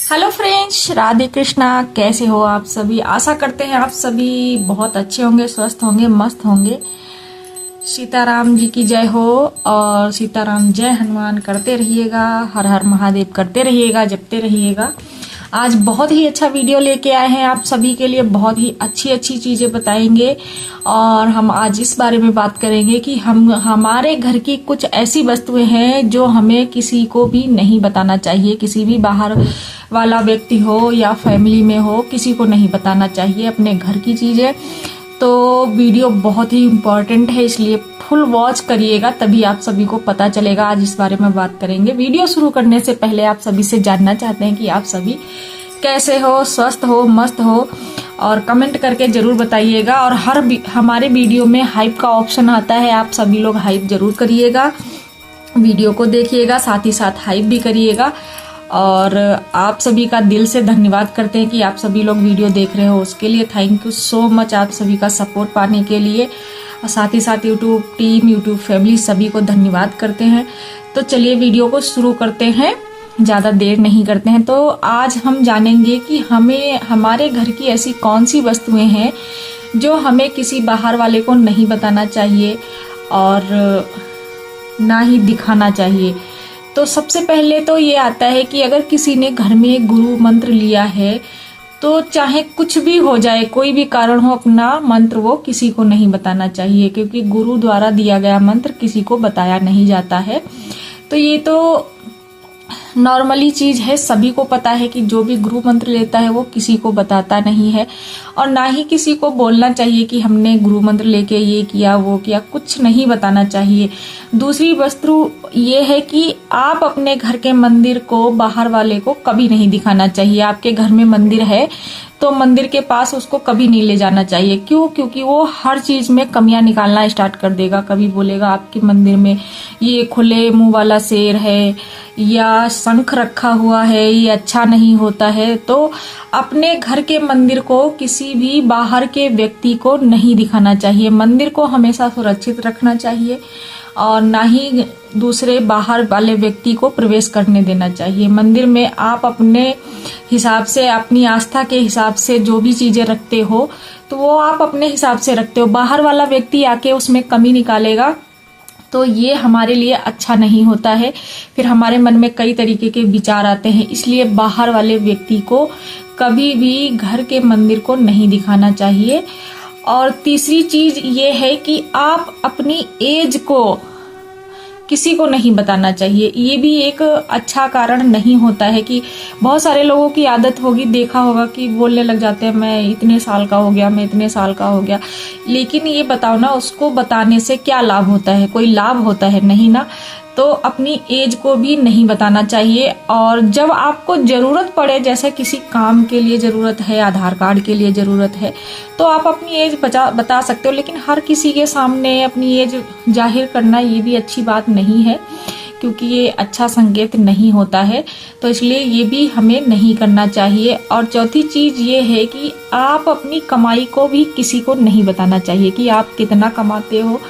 Hello friends, Radhe Krishna. कैसे हो आप सभी? आशा करते हैं आप सभी बहुत अच्छे होंगे, स्वस्थ होंगे, मस्त होंगे। सीताराम जी की जय हो और सीताराम जय हनुमान करते रहिएगा, हर हर महादेव करते रहिएगा, जपते रहिएगा। आज बहुत ही अच्छा वीडियो लेके आए हैं आप सभी के लिए। बहुत ही अच्छी अच्छी चीजें बताएंगे और हम आज इस बारे में बात करेंगे कि हमारे घर की कुछ ऐसी वस्तुएं हैं जो हमें किसी को भी नहीं बताना चाहिए। किसी भी बाहर वाला व्यक्ति हो या फैमिली में हो, किसी को नहीं बताना चाहिए अपने घर की चीजें। तो वीडियो बहुत ही इम्पोर्टेंट है, इसलिए फुल वॉच करिएगा, तभी आप सभी को पता चलेगा। आज इस बारे में बात करेंगे। वीडियो शुरू करने से पहले आप सभी से जानना चाहते हैं कि आप सभी कैसे हो, स्वस्थ हो, मस्त हो, और कमेंट करके जरूर बताइएगा। और हमारे वीडियो में हाइप का ऑप्शन आता है, आप सभी लोग हाइप जरूर करिएगा, वीडियो को देखिएगा, साथ ही साथ हाइप भी करिएगा। और आप सभी का दिल से धन्यवाद करते हैं कि आप सभी लोग वीडियो देख रहे हो, उसके लिए थैंक यू सो मच। आप सभी का सपोर्ट पाने के लिए, और साथ ही साथ यूट्यूब टीम, यूट्यूब फैमिली सभी को धन्यवाद करते हैं। तो चलिए वीडियो को शुरू करते हैं, ज़्यादा देर नहीं करते हैं। तो आज हम जानेंगे कि हमारे घर की ऐसी कौन सी वस्तुएं हैं जो हमें किसी बाहर वाले को नहीं बताना चाहिए और ना ही दिखाना चाहिए। तो सबसे पहले तो ये आता है कि अगर किसी ने घर में गुरु मंत्र लिया है तो चाहे कुछ भी हो जाए, कोई भी कारण हो, अपना मंत्र वो किसी को नहीं बताना चाहिए, क्योंकि गुरु द्वारा दिया गया मंत्र किसी को बताया नहीं जाता है। तो ये तो नॉर्मली चीज है, सभी को पता है कि जो भी गुरु मंत्र लेता है वो किसी को बताता नहीं है, और ना ही किसी को बोलना चाहिए कि हमने गुरु मंत्र लेके ये किया वो किया, कुछ नहीं बताना चाहिए। दूसरी वस्तु ये है कि आप अपने घर के मंदिर को बाहर वाले को कभी नहीं दिखाना चाहिए। आपके घर में मंदिर है तो मंदिर के पास उसको कभी नहीं ले जाना चाहिए। क्यों? क्योंकि वो हर चीज में कमियां निकालना स्टार्ट कर देगा। कभी बोलेगा आपके मंदिर में ये खुले मुंह वाला शेर है या शंख रखा हुआ है, ये अच्छा नहीं होता है। तो अपने घर के मंदिर को किसी भी बाहर के व्यक्ति को नहीं दिखाना चाहिए। मंदिर को हमेशा सुरक्षित रखना चाहिए और ना ही दूसरे बाहर वाले व्यक्ति को प्रवेश करने देना चाहिए। मंदिर में आप अपने हिसाब से, अपनी आस्था के हिसाब से जो भी चीजें रखते हो तो वो आप अपने हिसाब से रखते हो। बाहर वाला व्यक्ति आके उसमें कमी निकालेगा तो ये हमारे लिए अच्छा नहीं होता है। फिर हमारे मन में कई तरीके के विचार आते हैं, इसलिए बाहर वाले व्यक्ति को कभी भी घर के मंदिर को नहीं दिखाना चाहिए। और तीसरी चीज ये है कि आप अपनी एज को किसी को नहीं बताना चाहिए। ये भी एक अच्छा कारण नहीं होता है कि बहुत सारे लोगों की आदत होगी, देखा होगा कि बोलने लग जाते हैं मैं इतने साल का हो गया, मैं इतने साल का हो गया। लेकिन ये बताओ ना, उसको बताने से क्या लाभ होता है? कोई लाभ होता है? नहीं ना। तो अपनी एज को भी नहीं बताना चाहिए। और जब आपको जरूरत पड़े, जैसे किसी काम के लिए जरूरत है, आधार कार्ड के लिए जरूरत है, तो आप अपनी एज बता सकते हो। लेकिन हर किसी के सामने अपनी एज जाहिर करना ये भी अच्छी बात नहीं है, क्योंकि ये अच्छा संकेत नहीं होता है। तो इसलिए ये भी हमें नहीं करना चाहिए। और चौथी चीज ये है कि आप अपनी कमाई को भी किसी को नहीं बताना चाहिए कि आप कितना कमाते हो,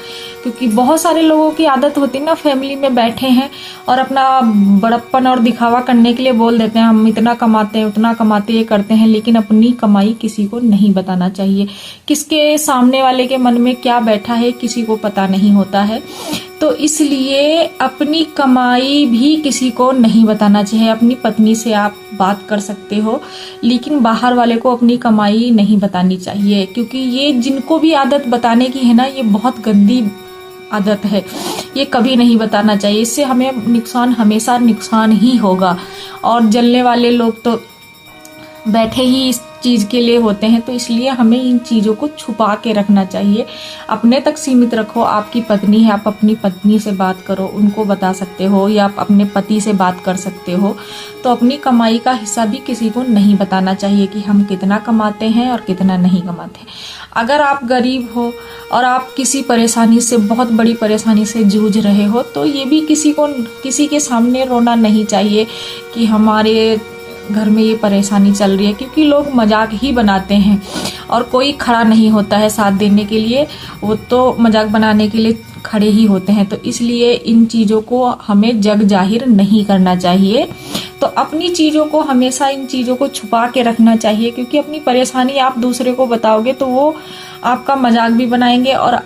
क्योंकि बहुत सारे लोगों की आदत होती है ना, फैमिली में बैठे हैं और अपना बड़प्पन और दिखावा करने के लिए बोल देते हैं हम इतना कमाते हैं, उतना कमाते हैं, करते हैं, लेकिन अपनी कमाई किसी को नहीं बताना चाहिए। किसके सामने वाले के मन में क्या बैठा है किसी को पता नहीं होता है। तो इसलिए अपनी कमाई भी किसी को नहीं बताना चाहिए। अपनी पत्नी से आप बात कर सकते हो, लेकिन बाहर वाले को अपनी कमाई नहीं बतानी चाहिए, क्योंकि ये जिनको भी आदत बताने की है ना, ये बहुत गंदी आदत है। ये कभी नहीं बताना चाहिए, इससे हमें नुकसान, हमेशा नुकसान ही होगा। और जलने वाले लोग तो बैठे ही इस चीज के लिए होते हैं। तो इसलिए हमें इन चीजों को छुपा के रखना चाहिए, अपने तक सीमित रखो। आपकी पत्नी है, आप अपनी पत्नी से बात करो, उनको बता सकते हो, या आप अपने पति से बात कर सकते हो। तो अपनी कमाई का हिस्सा भी किसी को नहीं बताना चाहिए कि हम कितना कमाते हैं और कितना नहीं कमाते। अगर आप गरीब हो और आप किसी परेशानी से, बहुत बड़ी परेशानी से जूझ रहे हो, तो ये भी किसी के सामने रोना नहीं चाहिए कि हमारे घर में ये परेशानी चल रही है, क्योंकि लोग मजाक ही बनाते हैं और कोई खड़ा नहीं होता है साथ देने के लिए। वो तो मजाक बनाने के लिए खड़े ही होते हैं। तो इसलिए इन चीजों को हमें जग जाहिर नहीं करना चाहिए। तो अपनी चीज़ों को हमेशा इन चीज़ों को छुपा के रखना चाहिए, क्योंकि अपनी परेशानी आप दूसरे को बताओगे तो वो आपका मजाक भी बनाएंगे और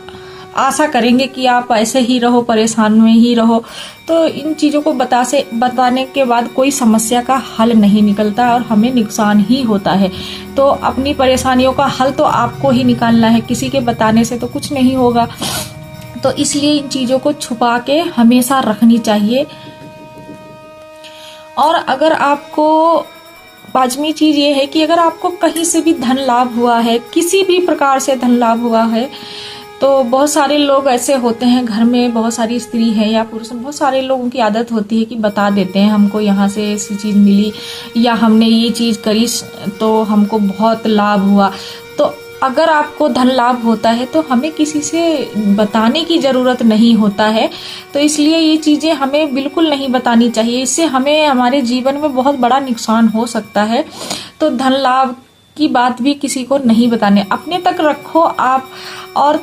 आशा करेंगे कि आप ऐसे ही रहो, परेशान में ही रहो। तो इन चीज़ों को बताने के बाद कोई समस्या का हल नहीं निकलता और हमें नुकसान ही होता है। तो अपनी परेशानियों का हल तो आपको ही निकालना है, किसी के बताने से तो कुछ नहीं होगा। तो इसलिए इन चीज़ों को छुपा के हमेशा रखनी चाहिए। और अगर आपको, पांचवी चीज ये है कि अगर आपको कहीं से भी धन लाभ हुआ है, किसी भी प्रकार से धन लाभ हुआ है, तो बहुत सारे लोग ऐसे होते हैं, घर में बहुत सारी स्त्री है या पुरुष, बहुत सारे लोगों की आदत होती है कि बता देते हैं हमको यहाँ से ऐसी चीज मिली या हमने ये चीज करी तो हमको बहुत लाभ हुआ। तो अगर आपको धन लाभ होता है तो हमें किसी से बताने की ज़रूरत नहीं होता है। तो इसलिए ये चीज़ें हमें बिल्कुल नहीं बतानी चाहिए, इससे हमें हमारे जीवन में बहुत बड़ा नुकसान हो सकता है। तो धन लाभ की बात भी किसी को नहीं बताने, अपने तक रखो आप। और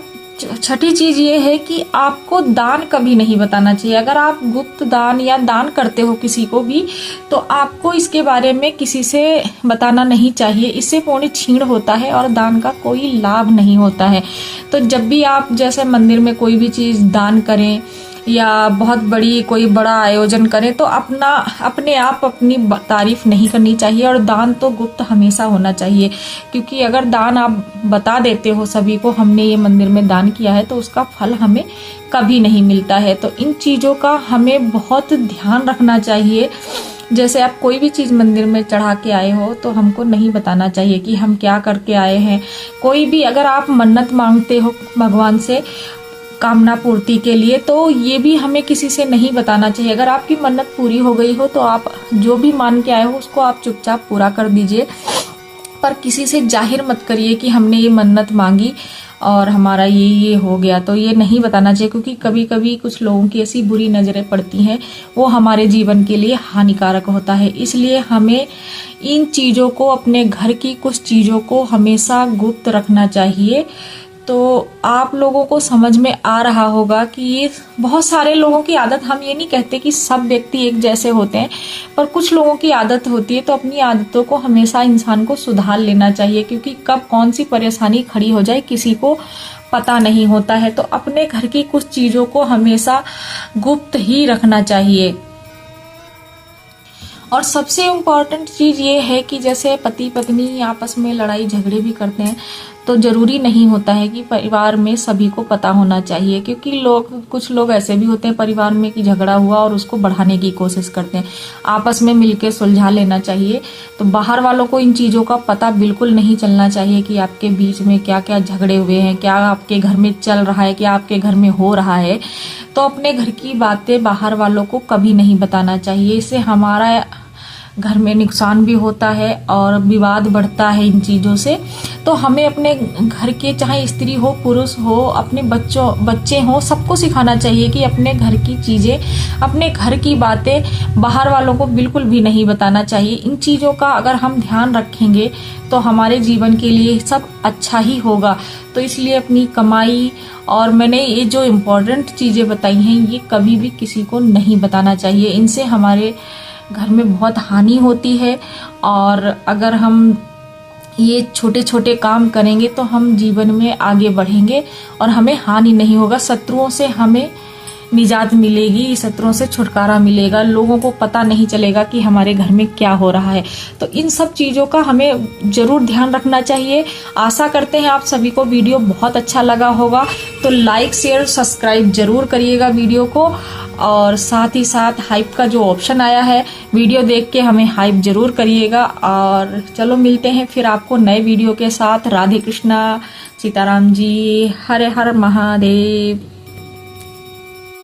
छठी चीज ये है कि आपको दान कभी नहीं बताना चाहिए। अगर आप गुप्त दान या दान करते हो किसी को भी, तो आपको इसके बारे में किसी से बताना नहीं चाहिए, इससे पुण्य क्षीण होता है और दान का कोई लाभ नहीं होता है। तो जब भी आप जैसे मंदिर में कोई भी चीज दान करें या बहुत बड़ी कोई बड़ा आयोजन करें, तो अपने आप अपनी तारीफ नहीं करनी चाहिए। और दान तो गुप्त हमेशा होना चाहिए, क्योंकि अगर दान आप बता देते हो सभी को हमने ये मंदिर में दान किया है, तो उसका फल हमें कभी नहीं मिलता है। तो इन चीज़ों का हमें बहुत ध्यान रखना चाहिए। जैसे आप कोई भी चीज़ मंदिर में चढ़ा के आए हो तो हमको नहीं बताना चाहिए कि हम क्या करके आए हैं। कोई भी अगर आप मन्नत मांगते हो भगवान से कामना पूर्ति के लिए, तो ये भी हमें किसी से नहीं बताना चाहिए। अगर आपकी मन्नत पूरी हो गई हो तो आप जो भी मान के आए हो उसको आप चुपचाप पूरा कर दीजिए, पर किसी से जाहिर मत करिए कि हमने ये मन्नत मांगी और हमारा ये हो गया। तो ये नहीं बताना चाहिए, क्योंकि कभी कभी कुछ लोगों की ऐसी बुरी नज़रें पड़ती हैं, वो हमारे जीवन के लिए हानिकारक होता है। इसलिए हमें इन चीज़ों को, अपने घर की कुछ चीज़ों को हमेशा गुप्त रखना चाहिए। तो आप लोगों को समझ में आ रहा होगा कि ये बहुत सारे लोगों की आदत, हम ये नहीं कहते कि सब व्यक्ति एक जैसे होते हैं, पर कुछ लोगों की आदत होती है। तो अपनी आदतों को हमेशा इंसान को सुधार लेना चाहिए, क्योंकि कब कौन सी परेशानी खड़ी हो जाए किसी को पता नहीं होता है। तो अपने घर की कुछ चीज़ों को हमेशा गुप्त ही रखना चाहिए। और सबसे इम्पॉर्टेंट चीज़ ये है कि जैसे पति पत्नी आपस में लड़ाई झगड़े भी करते हैं, तो ज़रूरी नहीं होता है कि परिवार में सभी को पता होना चाहिए, क्योंकि कुछ लोग ऐसे भी होते हैं परिवार में कि झगड़ा हुआ और उसको बढ़ाने की कोशिश करते हैं। आपस में मिलकर सुलझा लेना चाहिए। तो बाहर वालों को इन चीज़ों का पता बिल्कुल नहीं चलना चाहिए कि आपके बीच में क्या क्या झगड़े हुए हैं, क्या आपके घर में चल रहा है, क्या आपके घर में हो रहा है। तो अपने घर की बातें बाहर वालों को कभी नहीं बताना चाहिए, इससे हमारा घर में नुकसान भी होता है और विवाद बढ़ता है इन चीज़ों से। तो हमें अपने घर के, चाहे स्त्री हो पुरुष हो, अपने बच्चे हो, सबको सिखाना चाहिए कि अपने घर की चीज़ें, अपने घर की बातें बाहर वालों को बिल्कुल भी नहीं बताना चाहिए। इन चीज़ों का अगर हम ध्यान रखेंगे तो हमारे जीवन के लिए सब अच्छा ही होगा। तो इसलिए अपनी कमाई और मैंने ये जो इम्पोर्टेंट चीज़ें बताई हैं, ये कभी भी किसी को नहीं बताना चाहिए। इनसे हमारे घर में बहुत हानि होती है। और अगर हम ये छोटे छोटे काम करेंगे तो हम जीवन में आगे बढ़ेंगे और हमें हानि नहीं होगा। शत्रुओं से हमें निजात मिलेगी, शत्रुओं से छुटकारा मिलेगा, लोगों को पता नहीं चलेगा कि हमारे घर में क्या हो रहा है। तो इन सब चीज़ों का हमें ज़रूर ध्यान रखना चाहिए। आशा करते हैं आप सभी को वीडियो बहुत अच्छा लगा होगा। तो लाइक शेयर सब्सक्राइब जरूर करिएगा वीडियो को, और साथ ही साथ हाइप का जो ऑप्शन आया है, वीडियो देख के हमें हाइप जरूर करिएगा। और चलो मिलते हैं फिर आपको नए वीडियो के साथ। राधे कृष्णा, सीताराम जी, हरे हर महादेव।